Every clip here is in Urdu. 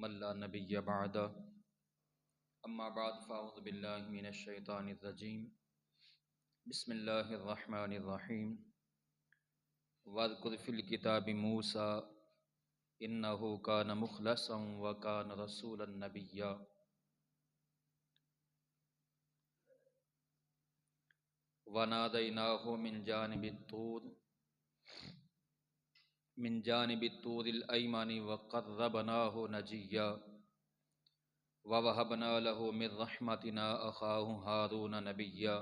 من لا نبی بعد اما بعد فاعوذ باللہ من الشیطان الرجیم بسم اللہ الرحمن الرحیم واذکر فی الکتاب موسیٰ انہ کان مخلصا وکان رسولا نبیا ونادیناہ من جانب الطور الایمن وقربناہ نجیا ووهبنا له من رحمتنا أخاه هارون نبيا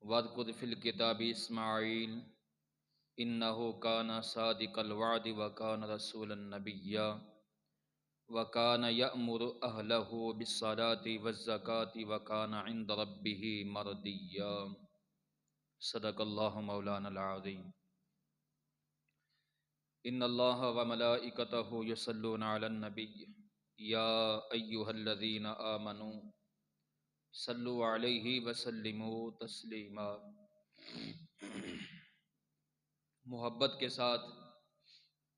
واذكر في الكتاب إسماعيل إنه كان صادق الوعد وكان رسولا نبيا وكان يأمر أهله بالصلاة والزكاة وكان عند ربه مرضيا صدق الله مولانا العظيم إن الله وملائكته يصلون على النبي یا ایہا الذین آمنوا صلوا علیہ وسلموا تسلیما۔ محبت کے ساتھ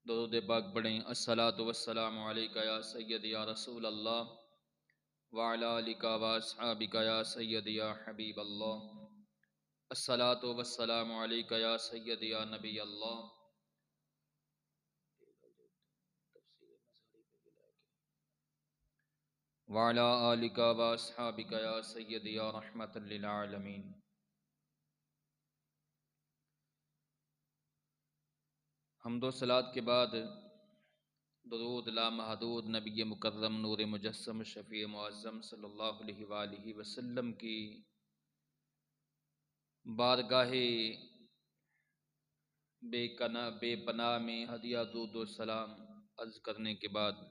درود پاک پڑھیں۔ الصلاۃ والسلام علیک یا سیدی یا رسول اللہ وعلی آلک واصحابک یا سیدی یا حبیب اللہ۔ الصلاۃ والسلام علیک یا سیدی یا نبی اللہ وعلی آلک واصحابک یا سیدی یا رحمت للعالمین۔ حمد و صلوات کے بعد درود لامحدود نبی مکرم نور مجسم شفیع معظم صلی اللہ علیہ وآلہ وسلم کی بارگاہ بے پناہ میں ہدیہ درود و سلام عرض کرنے کے بعد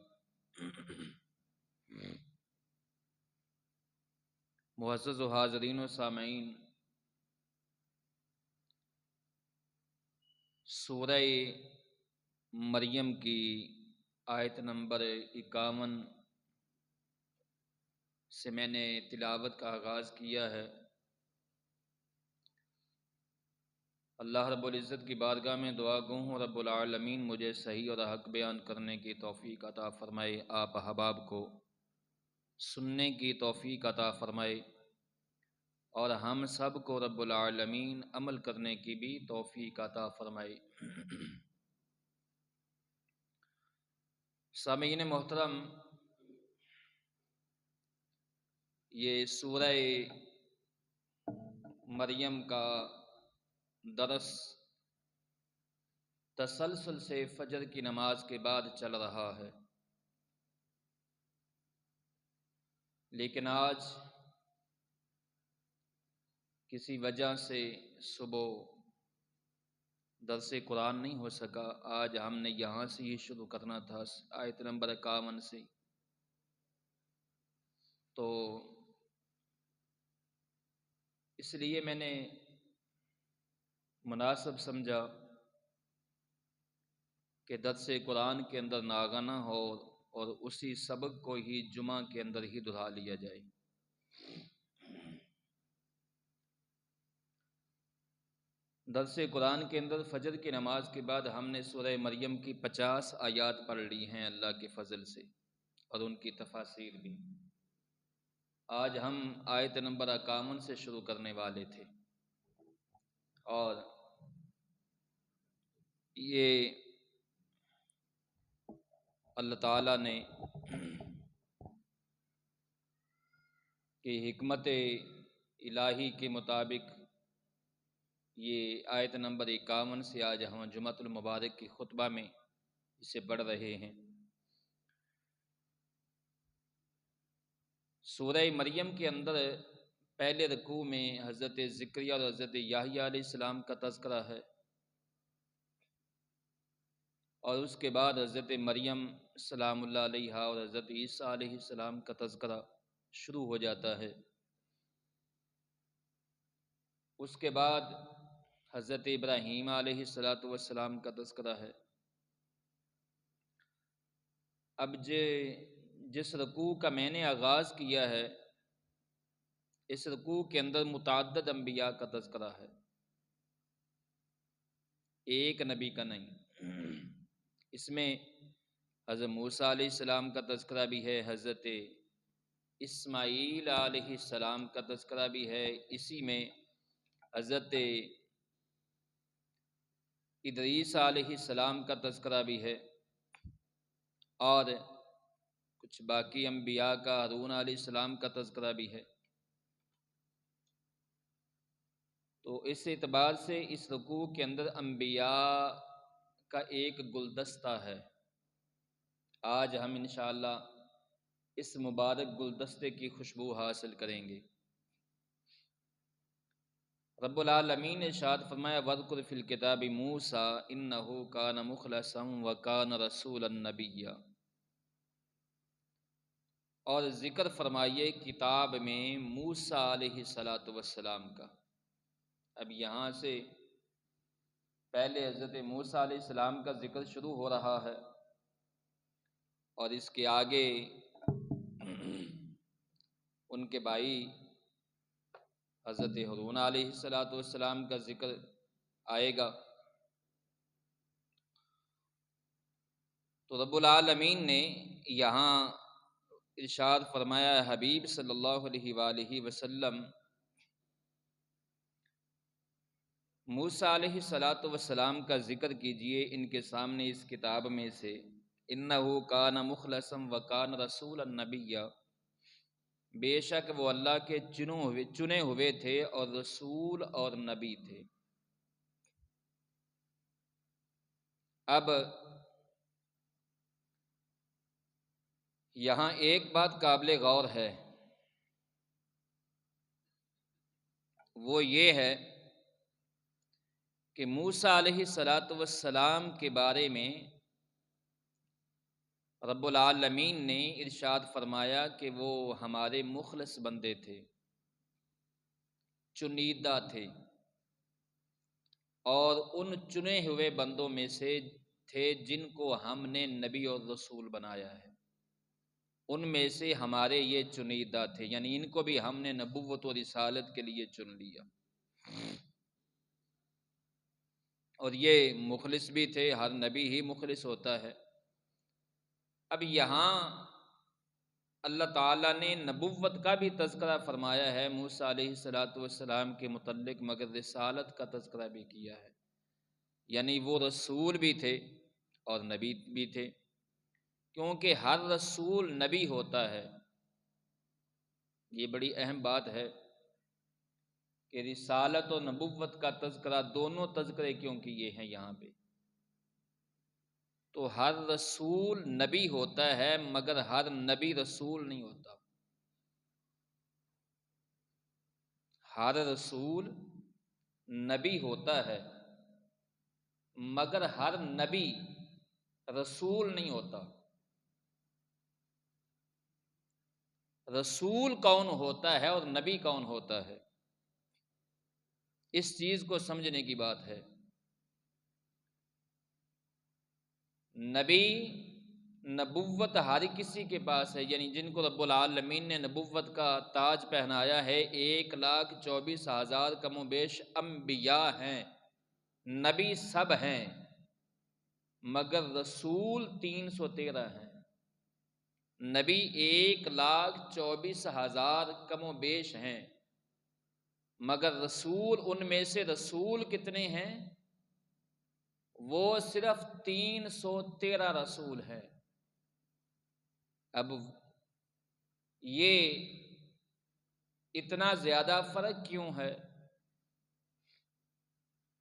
معزز و حاضرین و سامعین، سورہ مریم کی آیت نمبر 51 سے میں نے تلاوت کا آغاز کیا ہے۔ اللہ رب العزت کی بارگاہ میں دعا گو ہوں رب العالمین مجھے صحیح اور حق بیان کرنے کی توفیق عطا فرمائے، آپ احباب کو سننے کی توفیق عطا فرمائے، اور ہم سب کو رب العالمین عمل کرنے کی بھی توفیق عطا فرمائے۔ سامعین محترم، یہ سورہ مریم کا درس تسلسل سے فجر کی نماز کے بعد چل رہا ہے، لیکن آج کسی وجہ سے صبح درس قرآن نہیں ہو سکا۔ آج ہم نے یہاں سے ہی شروع کرنا تھا، آیت نمبر 51 سے، تو اس لیے میں نے مناسب سمجھا کہ درس قرآن کے اندر ناغہ نہ ہو اور اسی سبق کو ہی جمعہ کے اندر ہی دہرا لیا جائے۔ درس قرآن کے اندر فجر کی نماز کے بعد ہم نے سورہ مریم کی 50 آیات پڑھ لی ہیں اللہ کے فضل سے، اور ان کی تفاسیر بھی۔ آج ہم آیت نمبر 51 سے شروع کرنے والے تھے، اور یہ اللہ تعالیٰ نے کہ حکمت الہی کے مطابق یہ آیت نمبر 51 سے آج ہم جمعۃ المبارک کی خطبہ میں اسے پڑھ رہے ہیں۔ سورہ مریم کے اندر پہلے رکوع میں حضرت زکریا اور حضرت یحییٰ علیہ السلام کا تذکرہ ہے، اور اس کے بعد حضرت مریم سلام اللہ علیہا اور حضرت عیسیٰ علیہ السلام کا تذکرہ شروع ہو جاتا ہے۔ اس کے بعد حضرت ابراہیم علیہ السلام کا تذکرہ ہے۔ اب جس رکوع کا میں نے آغاز کیا ہے، اس رکوع کے اندر متعدد انبیاء کا تذکرہ ہے، ایک نبی کا نہیں۔ اس میں حضرت موسیٰ علیہ السلام کا تذکرہ بھی ہے، حضرت اسماعیل علیہ السلام کا تذکرہ بھی ہے، اسی میں حضرت ادریس علیہ السلام کا تذکرہ بھی ہے، اور کچھ باقی انبیاء کا، ہارون علیہ السلام کا تذکرہ بھی ہے۔ تو اس اعتبار سے اس رکوع کے اندر انبیاء کا ایک گلدستہ ہے۔ آج ہم انشاءاللہ اس مبارک گلدستے کی خوشبو حاصل کریں گے۔ رب العالمین نے ارشاد فرمایا وَاذْكُرْ فِي الْكِتَابِ مُوسَىٰ إِنَّهُ كَانَ مُخْلَصًا وَكَانَ رَسُولًا نَبِيًّا، اور ذکر فرمائیے کتاب میں موسیٰ علیہ السلام کا۔ اب یہاں سے پہلے حضرت موسیٰ علیہ السلام کا ذکر شروع ہو رہا ہے، اور اس کے آگے ان کے بھائی حضرت ہارون علیہ السلام کا ذکر آئے گا۔ تو رب العالمین نے یہاں ارشاد فرمایا حبیب صلی اللہ علیہ وآلہ وسلم موسیٰ علیہ السلام کا ذکر کیجئے ان کے سامنے اس کتاب میں سے، انہو کان مخلصا وکان رسولا نبیا، بے شک وہ اللہ کے چنے ہوئے تھے اور رسول اور نبی تھے۔ اب یہاں ایک بات قابل غور ہے، وہ یہ ہے کہ موسیٰ علیہ السلام کے بارے میں رب العالمین نے ارشاد فرمایا کہ وہ ہمارے مخلص بندے تھے، چنیدہ تھے، اور ان چنے ہوئے بندوں میں سے تھے جن کو ہم نے نبی اور رسول بنایا ہے۔ ان میں سے ہمارے یہ چنیدہ تھے، یعنی ان کو بھی ہم نے نبوت و رسالت کے لیے چن لیا، اور یہ مخلص بھی تھے، ہر نبی ہی مخلص ہوتا ہے۔ اب یہاں اللہ تعالیٰ نے نبوت کا بھی تذکرہ فرمایا ہے موسیٰ علیہ السلام کے متعلق، مگر رسالت کا تذکرہ بھی کیا ہے، یعنی وہ رسول بھی تھے اور نبی بھی تھے، کیونکہ ہر رسول نبی ہوتا ہے۔ یہ بڑی اہم بات ہے کہ رسالت و نبوت کا تذکرہ، دونوں تذکرے کیوں کیے ہیں یہاں پہ؟ تو ہر رسول نبی ہوتا ہے مگر ہر نبی رسول نہیں ہوتا۔ ہر رسول نبی ہوتا ہے مگر ہر نبی رسول نہیں ہوتا۔ رسول کون ہوتا ہے اور نبی کون ہوتا ہے، اس چیز کو سمجھنے کی بات ہے۔ نبی نبوت ہر کسی کے پاس ہے، یعنی جن کو رب العالمین نے نبوت کا تاج پہنایا ہے، 1,24,000 کم و بیش انبیاء ہیں، نبی سب ہیں، مگر رسول 313 ہیں۔ نبی 1,24,000 کم و بیش ہیں، مگر رسول ان میں سے رسول کتنے ہیں؟ وہ صرف 313 رسول ہیں۔ اب یہ اتنا زیادہ فرق کیوں ہے،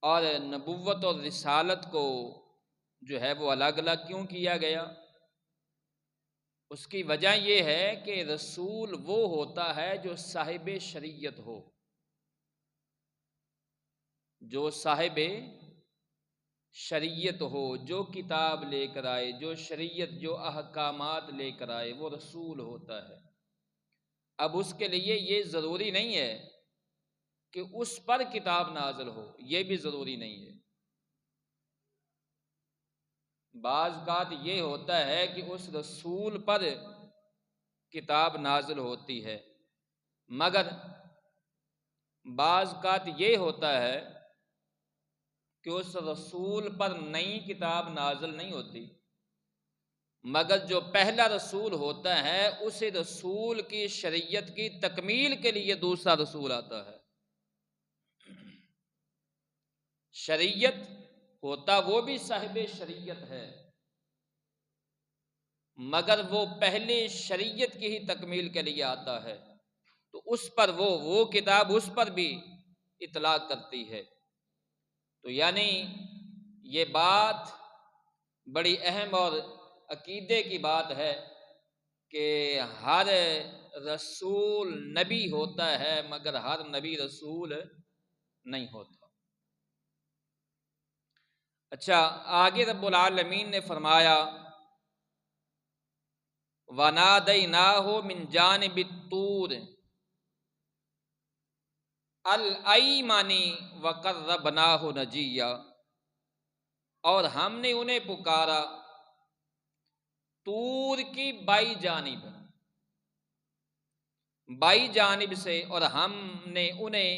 اور نبوت اور رسالت کو جو ہے وہ الگ الگ کیوں کیا گیا؟ اس کی وجہ یہ ہے کہ رسول وہ ہوتا ہے جو صاحب شریعت ہو، جو صاحب شریعت ہو، جو کتاب لے کر آئے، جو شریعت، جو احکامات لے کر آئے، وہ رسول ہوتا ہے۔ اب اس کے لیے یہ ضروری نہیں ہے کہ اس پر کتاب نازل ہو، یہ بھی ضروری نہیں ہے۔ بعض اوقات یہ ہوتا ہے کہ اس رسول پر کتاب نازل ہوتی ہے، مگر بعض اوقات یہ ہوتا ہے کہ اس رسول پر نئی کتاب نازل نہیں ہوتی، مگر جو پہلا رسول ہوتا ہے اسے رسول کی شریعت کی تکمیل کے لیے دوسرا رسول آتا ہے۔ شریعت ہوتا وہ بھی صاحب شریعت ہے، مگر وہ پہلے شریعت کی ہی تکمیل کے لیے آتا ہے، تو اس پر وہ کتاب اس پر بھی اطلاق کرتی ہے۔ تو یعنی یہ بات بڑی اہم اور عقیدے کی بات ہے کہ ہر رسول نبی ہوتا ہے مگر ہر نبی رسول نہیں ہوتا۔ اچھا، آگے رب العالمین نے فرمایا وَنَادَيْنَاهُ مِنْ جَانِبِ الطُّورِ الْأَيْمَنِ وَقَرَّبْنَاهُ نَجِيًّا، اور ہم نے انہیں پکارا طور کی بائیں جانب سے، اور ہم نے انہیں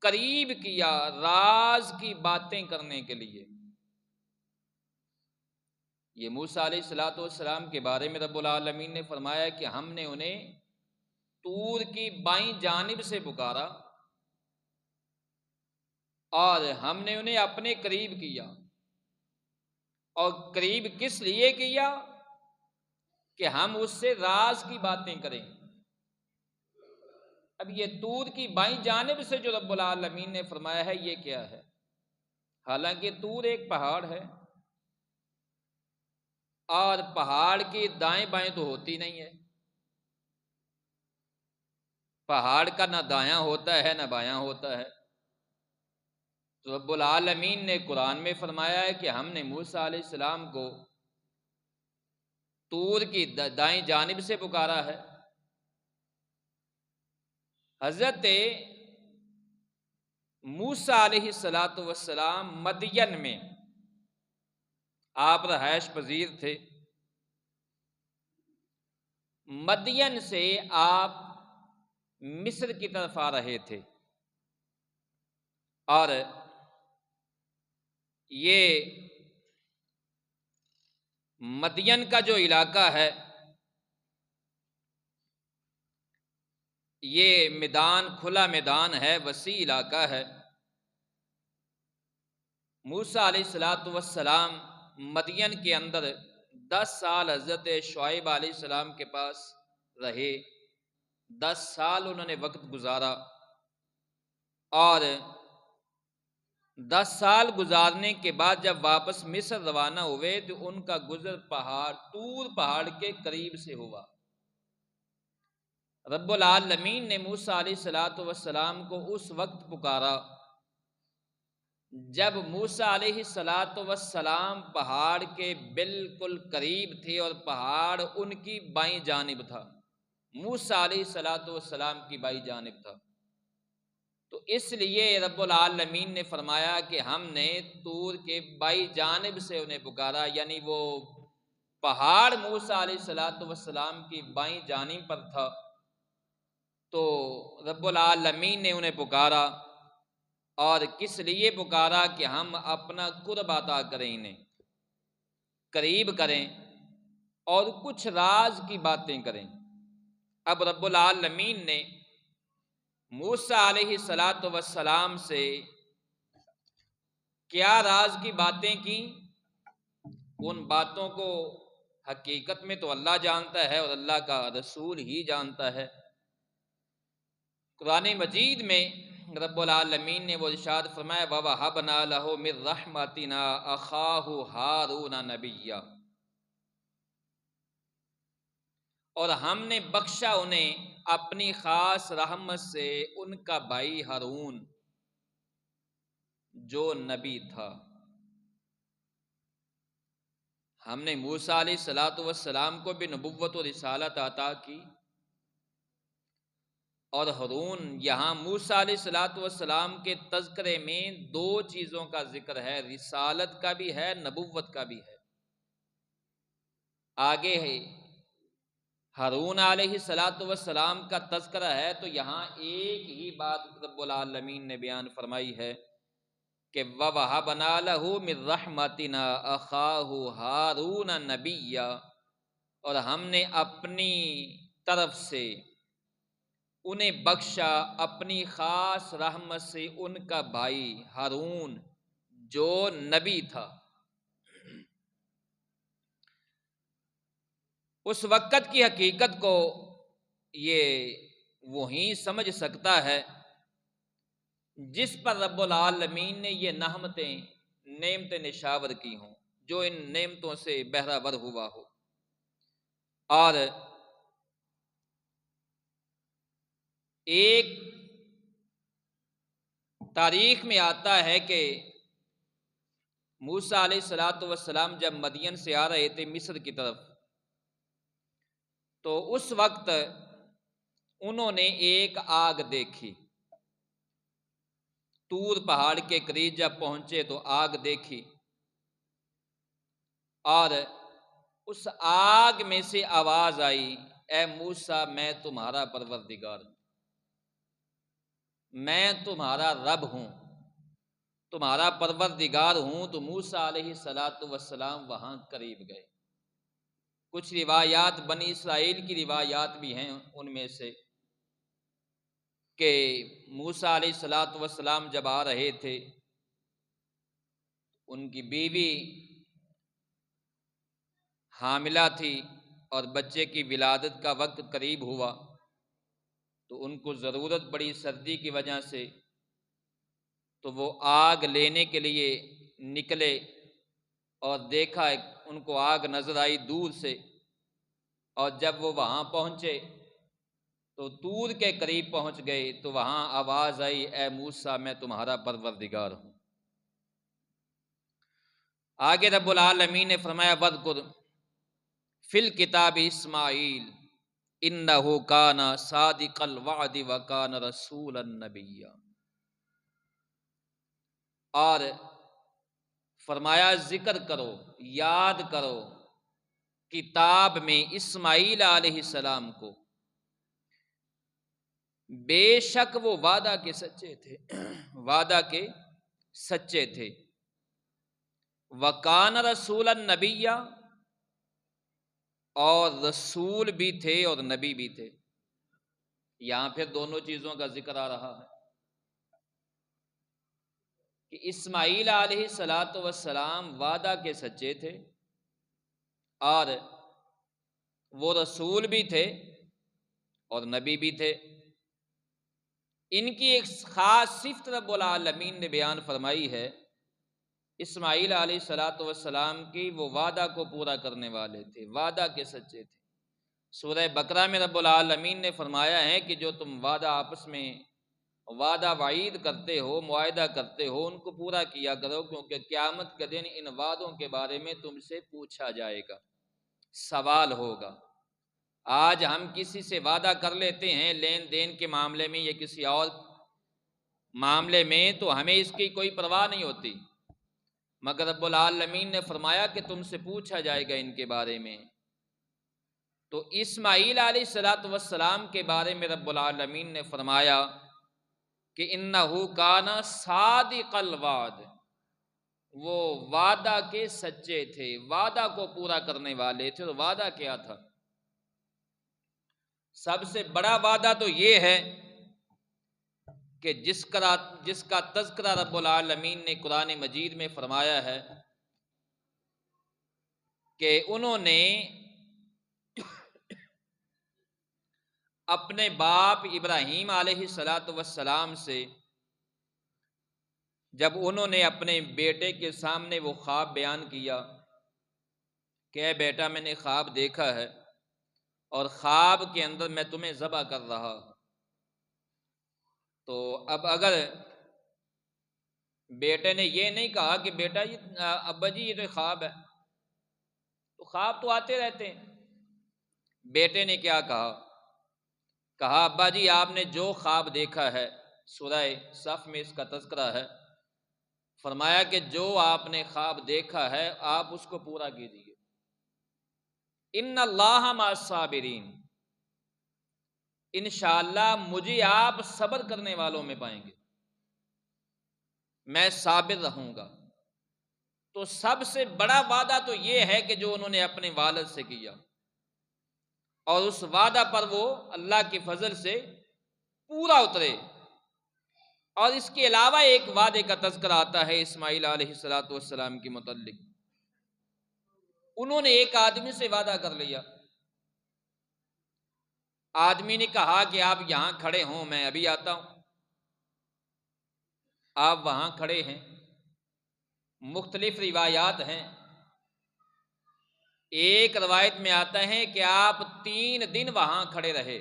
قریب کیا راز کی باتیں کرنے کے لیے۔ یہ موسیٰ علیہ السلام کے بارے میں رب العالمین نے فرمایا کہ ہم نے انہیں طور کی بائیں جانب سے پکارا اور ہم نے انہیں اپنے قریب کیا۔ اور قریب کس لیے کیا؟ کہ ہم اس سے راز کی باتیں کریں۔ اب یہ طور کی بائیں جانب سے جو رب العالمین نے فرمایا ہے یہ کیا ہے؟ حالانکہ طور ایک پہاڑ ہے، اور پہاڑ کی دائیں بائیں تو ہوتی نہیں ہے، پہاڑ کا نہ دایاں ہوتا ہے نہ بایاں ہوتا ہے۔ تو رب العالمین نے قرآن میں فرمایا ہے کہ ہم نے موسیٰ علیہ السلام کو طور کی دائیں جانب سے پکارا ہے۔ حضرت موسیٰ علیہ السلام مدین میں آپ رہائش پذیر تھے۔ مدین سے آپ مصر کی طرف آ رہے تھے، اور یہ مدین کا جو علاقہ ہے یہ میدان، کھلا میدان ہے، وسیع علاقہ ہے۔ موسیٰ علیہ السلام مدین کے اندر 10 سال حضرت شعیب علیہ السلام کے پاس رہے، 10 سال انہوں نے وقت گزارا، اور 10 سال گزارنے کے بعد جب واپس مصر روانہ ہوئے تو ان کا گزر طور پہاڑ کے قریب سے ہوا۔ رب العالمین نے موسیٰ علیہ السلام کو اس وقت پکارا جب موسیٰ علیہ السلام پہاڑ کے بالکل قریب تھے اور پہاڑ ان کی بائیں جانب تھا، موسیٰ علیہ السلام کی بائیں جانب تھا۔ تو اس لیے رب العالمین نے فرمایا کہ ہم نے طور کے بائیں جانب سے انہیں پکارا، یعنی وہ پہاڑ موسیٰ علیہ السلام کی بائیں جانب پر تھا، تو رب العالمین نے انہیں پکارا۔ اور کس لیے پکارا؟ کہ ہم اپنا قرب عطا کریں، انہیں قریب کریں اور کچھ راز کی باتیں کریں۔ اب رب العالمین نے موسیٰ علیہ السلام سے کیا راز کی باتیں کی؟ ان باتوں کو حقیقت میں تو اللہ جانتا ہے اور اللہ کا رسول ہی جانتا ہے۔ قرآن مجید میں رب العالمین نے وہ ارشاد فرمایا وَوَهَبْنَا لَهُ مِن رَحْمَتِنَا أَخَاهُ هَارُونَ نَبِيًّا، اور ہم نے بخشا انہیں اپنی خاص رحمت سے ان کا بھائی ہارون جو نبی تھا۔ ہم نے موسیٰ علیہ السلام کو بھی نبوت و رسالت عطا کی، اور ہارون، یہاں موسیٰ علیہ السلام کے تذکرے میں 2 چیزوں کا ذکر ہے، رسالت کا بھی ہے، نبوت کا بھی ہے۔ آگے ہے ہارون علیہ السلام کا تذکرہ ہے، تو یہاں ایک ہی بات رب العالمین نے بیان فرمائی ہے کہ وَوَهَبْنَا لَهُ مِن رَحْمَتِنَا أَخَاهُ هَارُونَ نَبِيًّا، اور ہم نے اپنی طرف سے انہیں بخشا اپنی خاص رحمت سے ان کا بھائی ہارون جو نبی تھا۔ اس وقت کی حقیقت کو یہ وہی سمجھ سکتا ہے جس پر رب العالمین نے یہ نعمتیں نشاور کی ہوں، جو ان نعمتوں سے بہرہ ور ہوا ہو۔ اور ایک تاریخ میں آتا ہے کہ موسیٰ علیہ الصلوۃ والسلام جب مدین سے آ رہے تھے مصر کی طرف، تو اس وقت انہوں نے ایک آگ دیکھی۔ طور پہاڑ کے قریب جب پہنچے تو آگ دیکھی، اور اس آگ میں سے آواز آئی، اے موسیٰ میں تمہارا پروردگار ہوں، میں تمہارا رب ہوں، تمہارا پروردگار ہوں۔ تو موسیٰ علیہ السلام وہاں قریب گئے۔ کچھ روایات بنی اسرائیل کی روایات بھی ہیں، ان میں سے کہ موسیٰ علیہ السلام جب آ رہے تھے، ان کی بیوی حاملہ تھی اور بچے کی ولادت کا وقت قریب ہوا، تو ان کو ضرورت پڑی سردی کی وجہ سے، تو وہ آگ لینے کے لیے نکلے اور دیکھا ان کو آگ نظر آئی دور سے، اور جب وہ وہاں پہنچے تو طور کے قریب پہنچ گئے تو وہاں آواز آئی، اے موسیٰ میں تمہارا پروردگار ہوں۔ آگے رب العالمین نے فرمایا وَاذْكُرْ فِي الْكِتَابِ اسماعیل إِنَّهُ كَانَ صَادِقَ الْوَعْدِ وَكَانَ رَسُولًا نَبِيًّا۔ اور فرمایا ذکر کرو، یاد کرو کتاب میں اسماعیل علیہ السلام کو، بے شک وہ وعدہ کے سچے تھے، وعدہ کے سچے تھے۔ وَكَانَ رَسُولًا نَبِيًّا، اور رسول بھی تھے اور نبی بھی تھے۔ یہاں پھر دونوں چیزوں کا ذکر آ رہا ہے کہ اسماعیل علیہ السلام وعدہ کے سچے تھے، اور وہ رسول بھی تھے اور نبی بھی تھے۔ ان کی ایک خاص صفت رب العالمین نے بیان فرمائی ہے، اسماعیل علیہ السلام کی وہ وعدہ کو پورا کرنے والے تھے، وعدہ کے سچے تھے۔ سورہ بقرہ میں رب العالمین نے فرمایا ہے کہ جو تم وعدہ آپس میں وعدہ وعید کرتے ہو، معاہدہ کرتے ہو، ان کو پورا کیا کرو، کیونکہ قیامت کے دن ان وعدوں کے بارے میں تم سے پوچھا جائے گا، سوال ہوگا۔ آج ہم کسی سے وعدہ کر لیتے ہیں لین دین کے معاملے میں یا کسی اور معاملے میں، تو ہمیں اس کی کوئی پرواہ نہیں ہوتی، مگر رب العالمین نے فرمایا کہ تم سے پوچھا جائے گا ان کے بارے میں۔ تو اسماعیل علیہ السلام کے بارے میں رب العالمین نے فرمایا کہ انہو کان صادق الوعد، وہ وعدہ کے سچے تھے، وعدہ کو پورا کرنے والے تھے۔ اور وعدہ کیا تھا؟ سب سے بڑا وعدہ تو یہ ہے کہ جس کا تذکرہ رب العالمین نے قرآن مجید میں فرمایا ہے کہ انہوں نے اپنے باپ ابراہیم علیہ السلام سے، جب انہوں نے اپنے بیٹے کے سامنے وہ خواب بیان کیا کہ اے بیٹا میں نے خواب دیکھا ہے اور خواب کے اندر میں تمہیں ذبح کر رہا ہوں، تو اب اگر بیٹے نے یہ نہیں کہا کہ بیٹا یہ ابا جی یہ تو خواب ہے، تو خواب تو آتے رہتے ہیں، بیٹے نے کیا کہا ابا جی آپ نے جو خواب دیکھا ہے، سورہ صف میں اس کا تذکرہ ہے، فرمایا کہ جو آپ نے خواب دیکھا ہے آپ اس کو پورا کیجیے۔ ان اللہ مع الصابرین، انشاءاللہ مجھے آپ صبر کرنے والوں میں پائیں گے، میں صابر رہوں گا۔ تو سب سے بڑا وعدہ تو یہ ہے کہ جو انہوں نے اپنے والد سے کیا، اور اس وعدہ پر وہ اللہ کے فضل سے پورا اترے۔ اور اس کے علاوہ ایک وعدے کا تذکرہ آتا ہے اسماعیل علیہ السلام کے متعلق۔ انہوں نے ایک آدمی سے وعدہ کر لیا۔ آدمی نے کہا کہ آپ یہاں کھڑے ہوں، میں ابھی آتا ہوں۔ آپ وہاں کھڑے ہیں، مختلف روایات ہیں۔ ایک روایت میں آتا ہے کہ آپ 3 دن وہاں کھڑے رہے،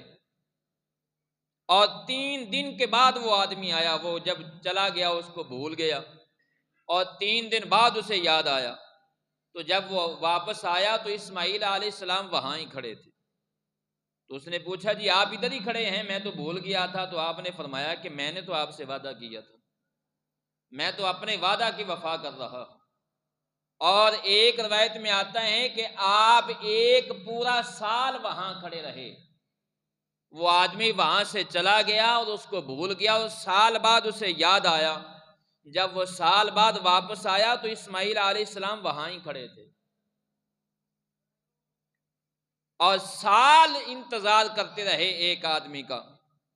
اور 3 دن کے بعد وہ آدمی آیا۔ وہ جب چلا گیا اس کو بھول گیا، اور 3 دن بعد اسے یاد آیا۔ تو جب وہ واپس آیا تو اسماعیل علیہ السلام وہاں ہی کھڑے تھے۔ تو اس نے پوچھا جی آپ ادھر ہی کھڑے ہیں، میں تو بھول گیا تھا۔ تو آپ نے فرمایا کہ میں نے تو آپ سے وعدہ کیا تھا، میں تو اپنے وعدہ کی وفا کر رہا۔ اور ایک روایت میں آتا ہے کہ آپ 1 پورا سال وہاں کھڑے رہے۔ وہ آدمی وہاں سے چلا گیا اور اس کو بھول گیا، اور سال بعد اسے یاد آیا۔ جب وہ سال بعد واپس آیا تو اسماعیل علیہ السلام وہاں ہی کھڑے تھے، اور سال انتظار کرتے رہے ایک آدمی کا،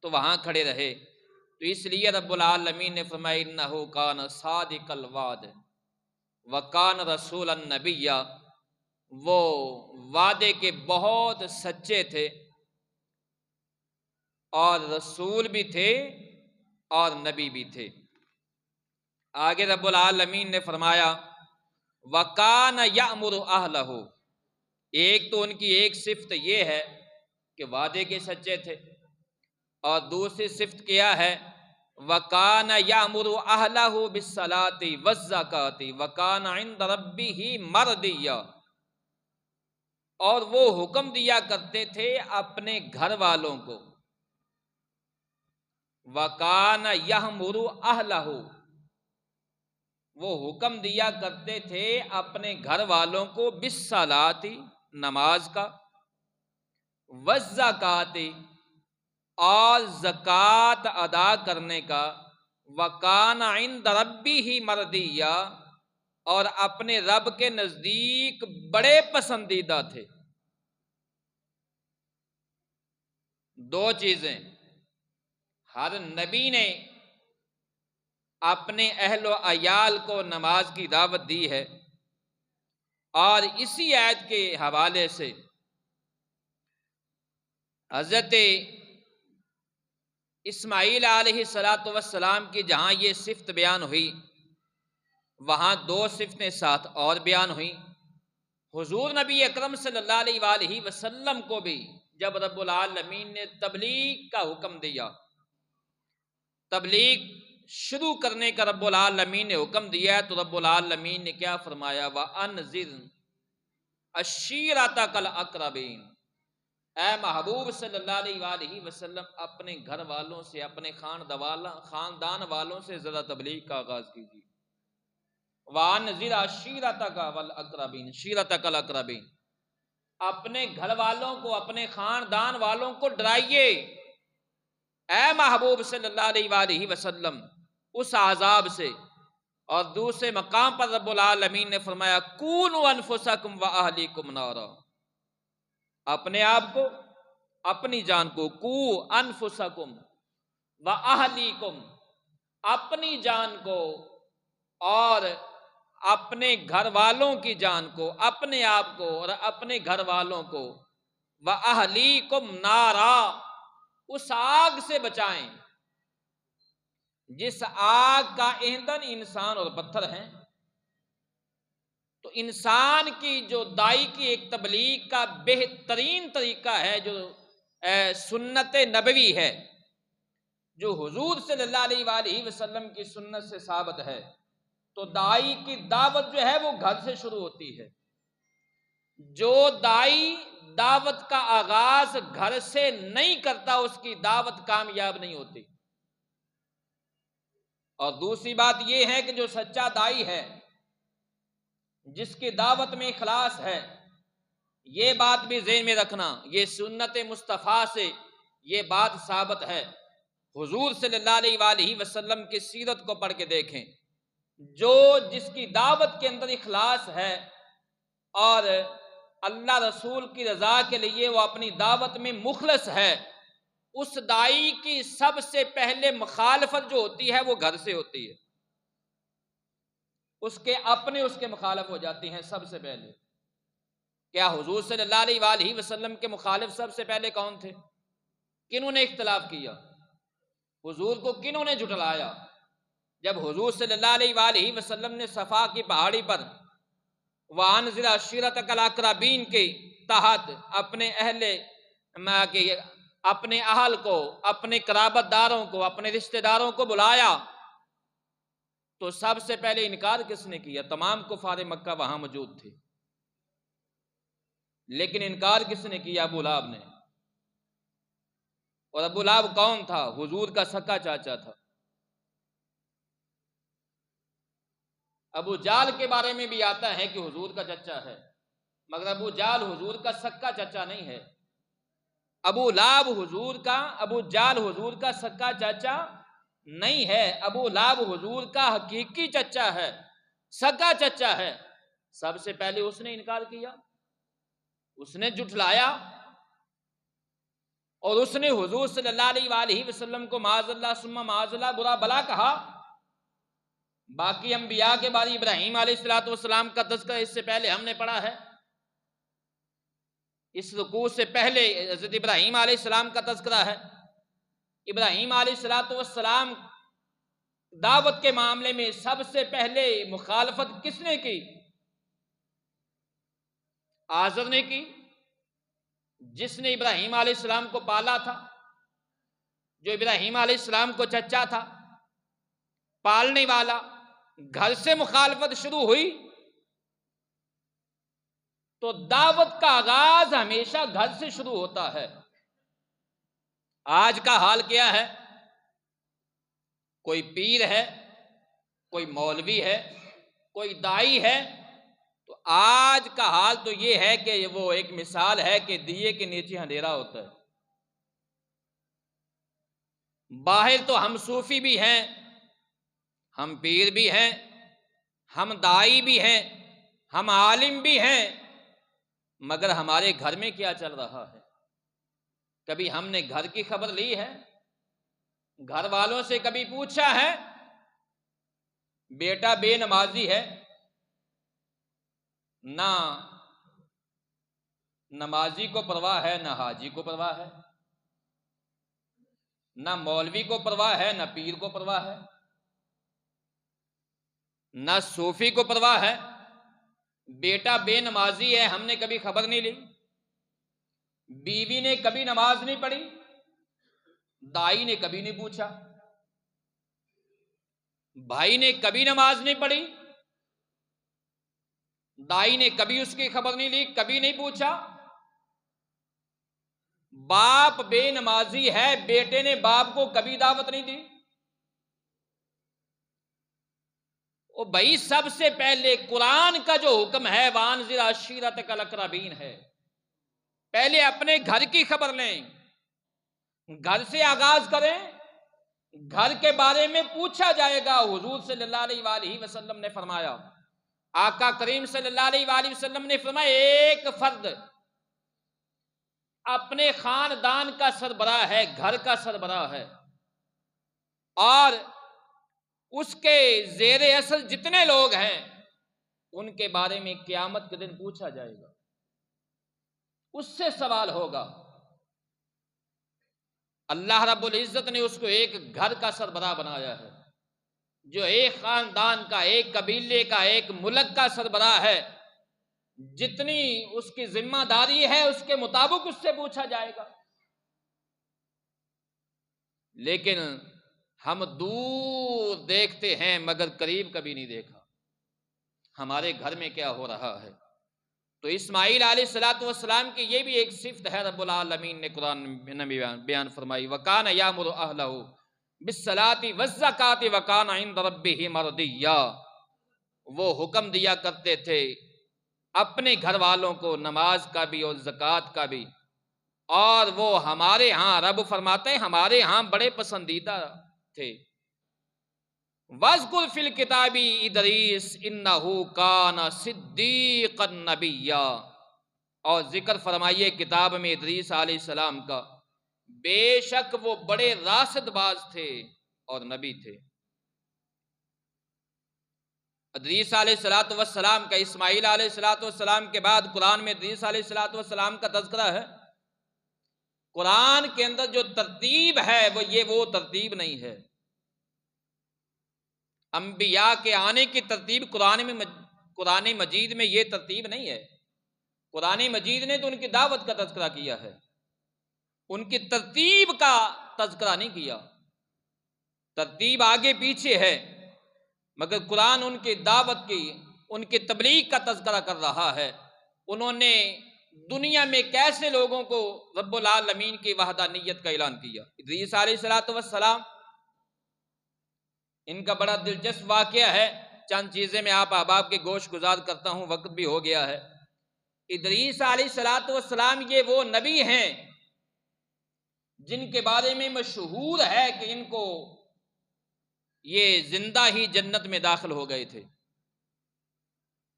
تو وہاں کھڑے رہے۔ تو اس لیے رب العالمین نے فرمایا انہ کان صادق الوعد وکان رسول النبی، وہ وعدے کے بہت سچے تھے، اور رسول بھی تھے اور نبی بھی تھے۔ آگے رب العالمین نے فرمایا وَكَانَ يَأْمُرُ أَهْلَهُ، ایک تو ان کی ایک صفت یہ ہے کہ وعدے کے سچے تھے، اور دوسری صفت کیا ہے وَكَانَ يَأْمُرُ أَهْلَهُ بِالصَّلَاةِ وَالزَّكَاةِ وَكَانَ عِندَ رَبِّهِ مَرْضِيًّا، اور وہ حکم دیا کرتے تھے اپنے گھر والوں کو، وَكَانَ يَأْمُرُ أَهْلَهُ، وہ حکم دیا کرتے تھے اپنے گھر والوں کو بالصلاۃ، نماز کا، والزکوٰۃ، اور زکوٰۃ ادا کرنے کا، وکان عند ربہ مرضیہ، اور اپنے رب کے نزدیک بڑے پسندیدہ تھے۔ 2 چیزیں ہر نبی نے اپنے اہل و عیال کو نماز کی دعوت دی ہے، اور اسی آیت کے حوالے سے حضرت اسماعیل علیہ السلام کی جہاں یہ صفت بیان ہوئی، وہاں 2 صفتیں ساتھ اور بیان ہوئیں۔ حضور نبی اکرم صلی اللہ علیہ وآلہ وسلم کو بھی جب رب العالمین نے تبلیغ کا حکم دیا، تبلیغ شروع کرنے کا رب العالمین نے حکم دیا، تو رب العالمین نے کیا فرمایا وَأَنذِرْ عَشِيرَتَكَ الْأَقْرَبِينَ، اے محبوب صلی اللہ علیہ وآلہ وسلم اپنے گھر والوں سے، اپنے خاندان والوں سے ذرا تبلیغ کا آغاز کیجیے۔ وَأَنذِرْ عَشِيرَتَكَ وَالْأَقْرَبِينَ، عشیرتک الأقربین، اپنے گھر والوں کو، اپنے خاندان والوں کو ڈرائیے اے محبوب صلی اللہ علیہ وآلہ وسلم اس عذاب سے۔ اور دوسرے مقام پر رب العالمین نے فرمایا کونوا انفسکم واہلیکم نارا، اپنے آپ کو، اپنی جان کو، کو انفسکم واہلیکم، اپنی جان کو اور اپنے گھر والوں کی جان کو، اپنے آپ کو اور اپنے گھر والوں کو، واہلیکم نارا، اس آگ سے بچائیں جس آگ کا ایندھن انسان اور پتھر ہیں۔ تو انسان کی جو دائی کی ایک تبلیغ کا بہترین طریقہ ہے جو سنت نبوی ہے، جو حضور صلی اللہ علیہ وآلہ وسلم کی سنت سے ثابت ہے۔ تو دائی کی دعوت جو ہے وہ گھر سے شروع ہوتی ہے۔ جو دائی دعوت کا آغاز گھر سے نہیں کرتا اس کی دعوت کامیاب نہیں ہوتی۔ اور دوسری بات یہ ہے کہ جو سچا دائی ہے، جس کی دعوت میں اخلاص ہے، یہ بات بھی ذہن میں رکھنا، یہ سنت مصطفیٰ سے یہ بات ثابت ہے۔ حضور صلی اللہ علیہ وآلہ وسلم کی سیرت کو پڑھ کے دیکھیں، جس کی دعوت کے اندر اخلاص ہے اور اللہ رسول کی رضا کے لیے وہ اپنی دعوت میں مخلص ہے، اس دائی کی سب سے پہلے مخالفت جو ہوتی ہے وہ گھر سے ہوتی ہے، اس کے مخالف ہو جاتی ہیں سب سے پہلے۔ کیا حضور صلی اللہ علیہ وآلہ وسلم کے مخالف سب سے پہلے کون تھے؟ کنہوں نے اختلاف کیا؟ حضور کو کنہوں نے جھٹلایا؟ جب حضور صلی اللہ علیہ وآلہ وسلم نے صفا کی پہاڑی پر وَأَنذِرْ عَشِيرَتَكَ الْأَقْرَبِينَ کے تحت اپنے اہل کو، اپنے قرابت داروں کو، اپنے رشتہ داروں کو بلایا تو سب سے پہلے انکار کس نے کیا؟ تمام کفار مکہ وہاں موجود تھے، لیکن انکار کس نے کیا؟ ابو لہب نے۔ اور ابو لہب کون تھا؟ حضور کا سکا چاچا تھا۔ ابو جال کے بارے میں بھی آتا ہے کہ حضور کا چچا ہے، مگر ابو جال حضور کا سکا چچا نہیں ہے۔ ابو لہب ابو جال حضور کا سکا چاچا نہیں ہے، ابو لہب حضور کا حقیقی چچا ہے، سکا چچا ہے۔ سب سے پہلے اس نے انکار کیا، اس نے جھٹلایا، اور اس نے حضور صلی اللہ علیہ وآلہ وسلم کو معاذ اللہ ثم معاذ اللہ برا بلا کہا۔ باقی انبیاء کے بارے ابراہیم علیہ السلام کا تذکرہ اس سے پہلے ہم نے پڑھا ہے، اس رکوع سے پہلے حضرت ابراہیم علیہ السلام کا تذکرہ ہے۔ ابراہیم علیہ السلام دعوت کے معاملے میں سب سے پہلے مخالفت کس نے کی؟ آزر نے کی، جس نے ابراہیم علیہ السلام کو پالا تھا، جو ابراہیم علیہ السلام کو چچا تھا، پالنے والا۔ گھر سے مخالفت شروع ہوئی تو دعوت کا آغاز ہمیشہ گھر سے شروع ہوتا ہے۔ آج کا حال کیا ہے؟ کوئی پیر ہے، کوئی مولوی ہے، کوئی دائی ہے، تو آج کا حال تو یہ ہے کہ وہ ایک مثال ہے کہ دیے کے نیچے اندھیرا ہوتا ہے۔ باہر تو ہم صوفی بھی ہیں، ہم پیر بھی ہیں، ہم دائی بھی ہیں، ہم عالم بھی ہیں، مگر ہمارے گھر میں کیا چل رہا ہے؟ کبھی ہم نے گھر کی خبر لی ہے؟ گھر والوں سے کبھی پوچھا ہے؟ بیٹا بے نمازی ہے، نہ نمازی کو پرواہ ہے، نہ حاجی کو پرواہ ہے، نہ مولوی کو پرواہ ہے، نہ پیر کو پرواہ ہے، نہ صوفی کو پرواہ ہے۔ بیٹا بے نمازی ہے، ہم نے کبھی خبر نہیں لی، بیوی نے کبھی نماز نہیں پڑھی، دائی نے کبھی نہیں پوچھا، بھائی نے کبھی نماز نہیں پڑھی، دائی نے کبھی اس کی خبر نہیں لی، کبھی نہیں پوچھا۔ باپ بے نمازی ہے، بیٹے نے باپ کو کبھی دعوت نہیں دی۔ او بھائی، سب سے پہلے قرآن کا جو حکم ہے وَأَنذِرْ عَشِيرَتَكَ الْأَقْرَبِينَ ہے، پہلے اپنے گھر کی خبر لیں، گھر سے آغاز کریں، گھر کے بارے میں پوچھا جائے گا۔ حضور صلی اللہ علیہ وآلہ وسلم نے فرمایا، آقا کریم صلی اللہ علیہ وآلہ وسلم نے فرمایا، ایک فرد اپنے خاندان کا سربراہ ہے، گھر کا سربراہ ہے، اور اس کے زیر اثر جتنے لوگ ہیں ان کے بارے میں قیامت کے دن پوچھا جائے گا، اس سے سوال ہوگا۔ اللہ رب العزت نے اس کو ایک گھر کا سربراہ بنایا ہے، جو ایک خاندان کا، ایک قبیلے کا، ایک ملک کا سربراہ ہے۔ جتنی اس کی ذمہ داری ہے اس کے مطابق اس سے پوچھا جائے گا۔ لیکن ہم دور دیکھتے ہیں مگر قریب کبھی نہیں دیکھا، ہمارے گھر میں کیا ہو رہا ہے۔ تو اسماعیل علیہ السلام کی یہ بھی ایک صفت ہے، رب العالمین نے قرآن میں بیان فرمائی، وَكَانَ يَأْمُرُ أَهْلَهُ بِالصَّلَاةِ وَالزَّكَاةِ وَكَانَ عِندَ رَبِّهِ مَرْضِيًّا، وہ حکم دیا کرتے تھے اپنے گھر والوں کو نماز کا بھی اور زکوٰۃ کا بھی، اور وہ ہمارے ہاں، رب فرماتے ہیں ہمارے ہاں بڑے پسندیدہ تھے۔ وَاذْكُرْ فِي الْكِتَابِ إِدْرِيسَ إِنَّهُ كَانَ صِدِّيقًا نَبِيًّا، اور ذکر فرمائیے کتاب میں ادریس علیہ السلام کا، بے شک وہ بڑے راست باز تھے اور نبی تھے۔ ادریس علیہ السلام کا، اسماعیل علیہ السلام کے بعد قرآن میں ادریس علیہ السلام کا تذکرہ ہے۔ قرآن کے اندر جو ترتیب ہے وہ ترتیب نہیں ہے۔ انبیاء کے آنے کی ترتیب قرآن مجید میں یہ ترتیب نہیں ہے۔ قرآن مجید نے تو ان کی دعوت کا تذکرہ کیا ہے، ان کی ترتیب کا تذکرہ نہیں کیا۔ ترتیب آگے پیچھے ہے، مگر قرآن ان کی دعوت کی، ان کی تبلیغ کا تذکرہ کر رہا ہے۔ انہوں نے دنیا میں کیسے لوگوں کو رب العالمین کی وحدانیت کا اعلان کیا۔ ادریس علیہ السلام، ان کا بڑا دلچسپ واقعہ ہے، چند چیزیں میں آپ احباب کے گوش گزار کرتا ہوں، وقت بھی ہو گیا ہے۔ ادریس علیہ السلام یہ وہ نبی ہیں جن کے بارے میں مشہور ہے کہ ان کو یہ زندہ ہی جنت میں داخل ہو گئے تھے،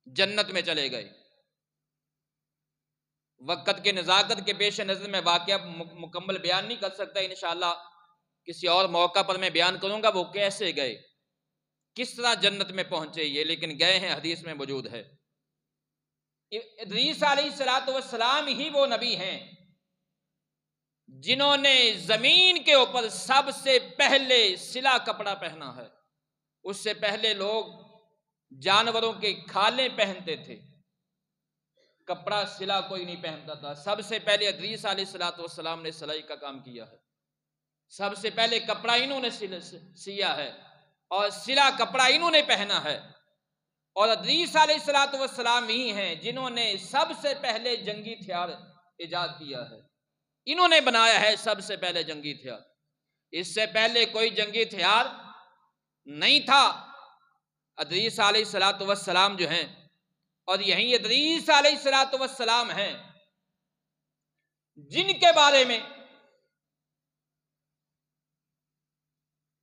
جنت میں چلے گئے۔ وقت کے نزاکت کے پیش نظر میں واقعہ مکمل بیان نہیں کر سکتا، انشاءاللہ کسی اور موقع پر میں بیان کروں گا وہ کیسے گئے، کس طرح جنت میں پہنچے یہ، لیکن گئے ہیں، حدیث میں موجود ہے۔ ادریس علیہ السلام ہی وہ نبی ہیں جنہوں نے زمین کے اوپر سب سے پہلے سلا کپڑا پہنا ہے۔ اس سے پہلے لوگ جانوروں کے کھالیں پہنتے تھے، کپڑا سلا کوئی نہیں پہنتا تھا۔ سب سے پہلے ادریس علیہ السلام نے سلائی کا کام کیا ہے، سب سے پہلے کپڑا انہوں نے سیا ہے اور سلا کپڑا انہوں نے پہنا ہے۔ اور ادریس علیہ السلام ہی ہیں جنہوں نے سب سے پہلے جنگی ہتھیار ایجاد کیا ہے، انہوں نے بنایا ہے سب سے پہلے جنگی ہتھیار۔ اس سے پہلے کوئی جنگی ہتھیار نہیں تھا۔ ادریس علیہ السلام جو ہیں، اور یہی ادریس علیہ السلام ہیں جن کے بارے میں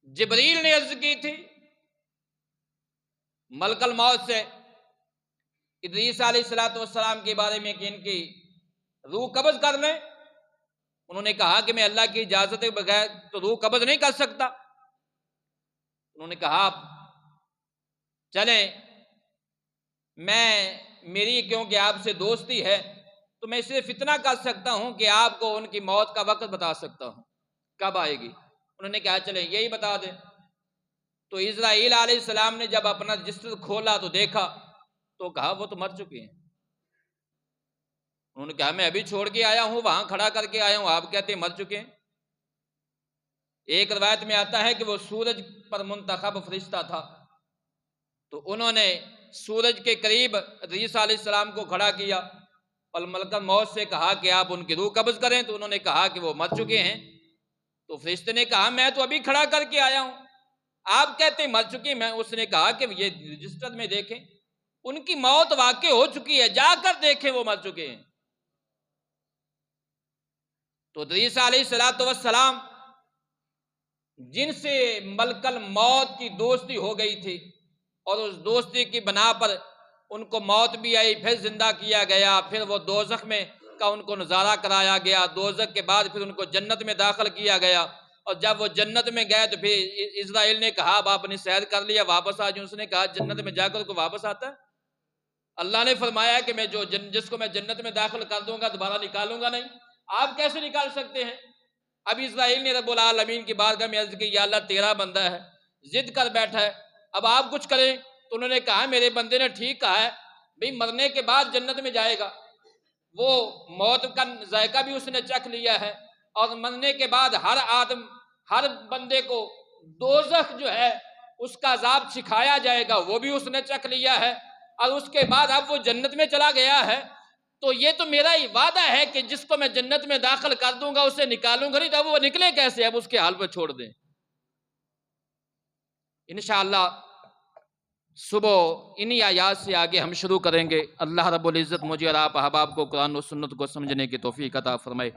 جبریل نے عرض کی تھی ملک الموت سے ادریس علیہ السلام کے بارے میں کہ ان کی روح قبض کر لیں۔ انہوں نے کہا کہ میں اللہ کی اجازت کے بغیر تو روح قبض نہیں کر سکتا۔ انہوں نے کہا آپ چلیں، میری کیونکہ آپ سے دوستی ہے تو میں صرف اتنا کر سکتا ہوں کہ آپ کو ان کی موت کا وقت بتا سکتا ہوں، کب آئے گی۔ انہوں نے کہا چلیں یہی بتا دیں۔ تو اسرائیل علیہ السلام نے جب اپنا جسد کھولا تو دیکھا تو کہا وہ تو مر چکے ہیں۔ انہوں نے کہا میں ابھی چھوڑ کے آیا ہوں، وہاں کھڑا کر کے آیا ہوں، آپ کہتے ہیں مر چکے ہیں۔ ایک روایت میں آتا ہے کہ وہ سورج پر منتخب فرشتہ تھا، تو انہوں نے سورج کے قریب ادریس علیہ السلام کو کھڑا کیا اور ملک الموت سے کہا کہ آپ ان کی روح قبض کریں، تو انہوں نے کہا کہ وہ مر چکے ہیں۔ تو فرشتے نے کہا میں تو ابھی کھڑا کر کے آیا ہوں، آپ کہتے ہیں مر چکی ہیں۔ اس نے کہا کہ یہ رجسٹر میں دیکھیں، ان کی موت واقع ہو چکی ہے، جا کر دیکھیں وہ مر چکے ہیں۔ تو ادریس علیہ السلام جن سے ملک الموت کی دوستی ہو گئی تھی، اور اس دوستی کی بنا پر ان کو موت بھی آئی، پھر زندہ کیا گیا، پھر وہ دوزخ میں کا ان کو نظارہ کرایا گیا، دوزخ کے بعد پھر ان کو جنت میں داخل کیا گیا، اور جب وہ جنت میں گئے تو پھر اسرائیل نے کہا اب آپ نے سیر کر لیا، واپس آ جاؤ۔ اس نے کہا جنت میں جا کر کو واپس آتا ہے؟ اللہ نے فرمایا کہ میں جس کو میں جنت میں داخل کر دوں گا دوبارہ نکالوں گا نہیں۔ آپ کیسے نکال سکتے ہیں؟ اب اسرائیل نے رب العالمین کی بارگاہ میں عرض کی یا اللہ تیرا بندہ ہے، ضد کر بیٹھا ہے، اب آپ کچھ کریں۔ تو انہوں نے کہا میرے بندے نے ٹھیک کہا ہے، بھئی مرنے کے بعد جنت میں جائے گا، وہ موت کا ذائقہ بھی اس نے چکھ لیا ہے، اور مرنے کے بعد ہر بندے کو دوزخ جو ہے اس کا عذاب سکھایا جائے گا، وہ بھی اس نے چکھ لیا ہے، اور اس کے بعد اب وہ جنت میں چلا گیا ہے۔ تو یہ تو میرا ہی وعدہ ہے کہ جس کو میں جنت میں داخل کر دوں گا اسے نکالوں گا نہیں، تو وہ نکلے کیسے؟ اب اس کے حال پہ چھوڑ دیں۔ انشاءاللہ صبح انہی آیات سے آگے ہم شروع کریں گے۔ اللہ رب العزت مجھے اور آپ احباب کو قرآن و سنت کو سمجھنے کی توفیق عطا فرمائے۔